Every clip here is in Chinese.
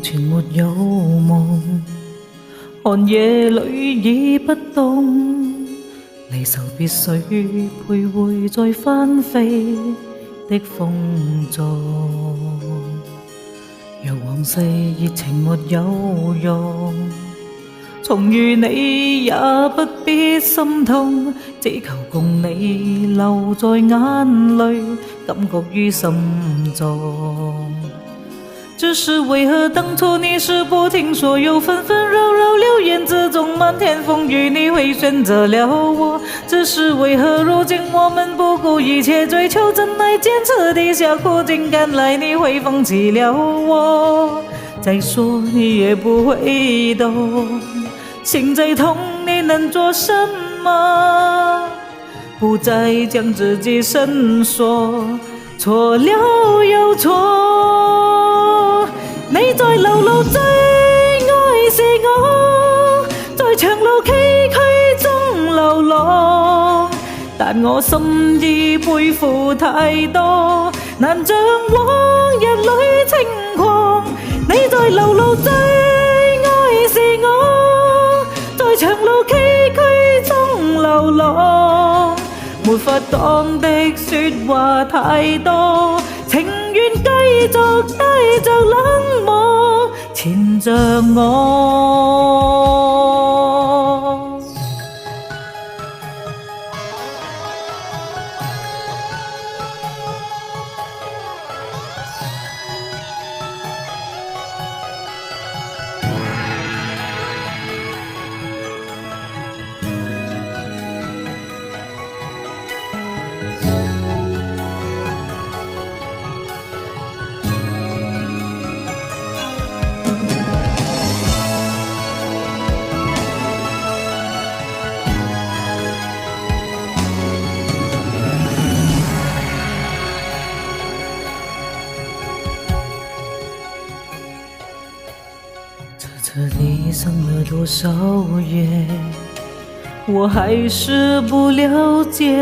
全沒有夢，寒夜裏已不凍，離愁別緒徘徊在翻飛的風中。若往昔熱情沒有用，重遇你也不必心痛，只求共你留在眼淚，感覺於心中。只是為何當初你是不聽所有紛紛擾擾流言之中，漫天風雨你會選擇了我？只是為何如今我們不顧一切追求真愛，堅持地下苦盡甘來，你會放棄了我？再說你也不會懂，心再痛你能做什麼？不再將自己深鎖，錯了又錯。你在流露最愛是我，在長路崎嶇中流浪，但我心已背負太多，難像往日裏輕狂。你在流露最愛是我，在長路崎嶇中流浪，沒法講的說話太多，情願繼續帶着冷漠纏着我。这里上了多少夜，我还是不了解，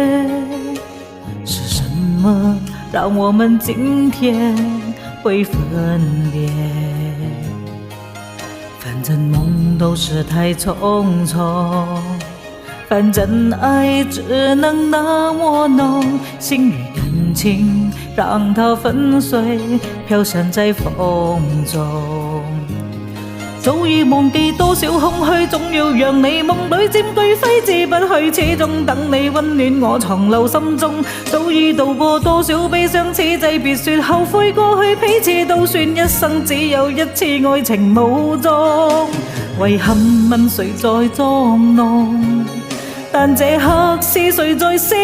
是什么让我们今天会分别？反正梦都是太匆匆，反正爱只能那么浓，心与感情让它粉碎，飘散在风中。早已忘記多少空虛，總要讓你夢裏佔據，揮之不去，始終等你溫暖我藏留心中。早已渡過多少悲傷，此際別說後悔過去，彼此都算一生只有一次愛情無蹤。遺憾問誰在裝弄，但這刻是誰在煽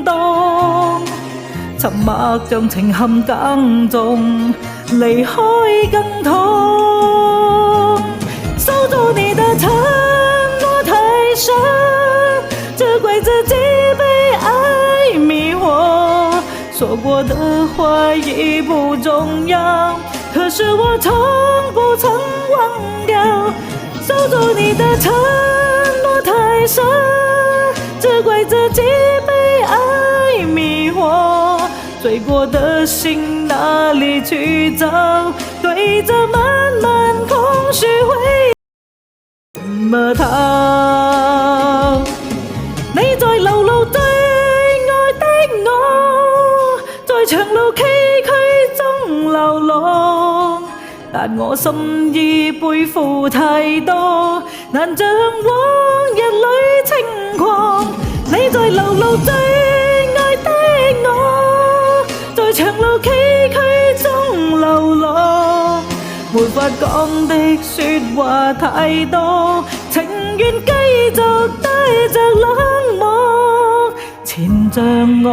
動？沉默像情陷更重，離開更痛。守住你的承諾太深，只怪自己被愛迷惑。說過的話已不重要，可是我從不曾忘掉。守住你的承諾太深，只怪自己被愛迷惑。醉過的心哪裡去找？對着漫漫空虛會怎麼逃？你在流露最愛的我，在長路崎嶇中流浪，但我心已背負太多，難像往日裡輕狂。你在流露最愛的我，在長路崎嶇中流浪，沒法講的說話太多，情願繼續帶着冷漠纏着我。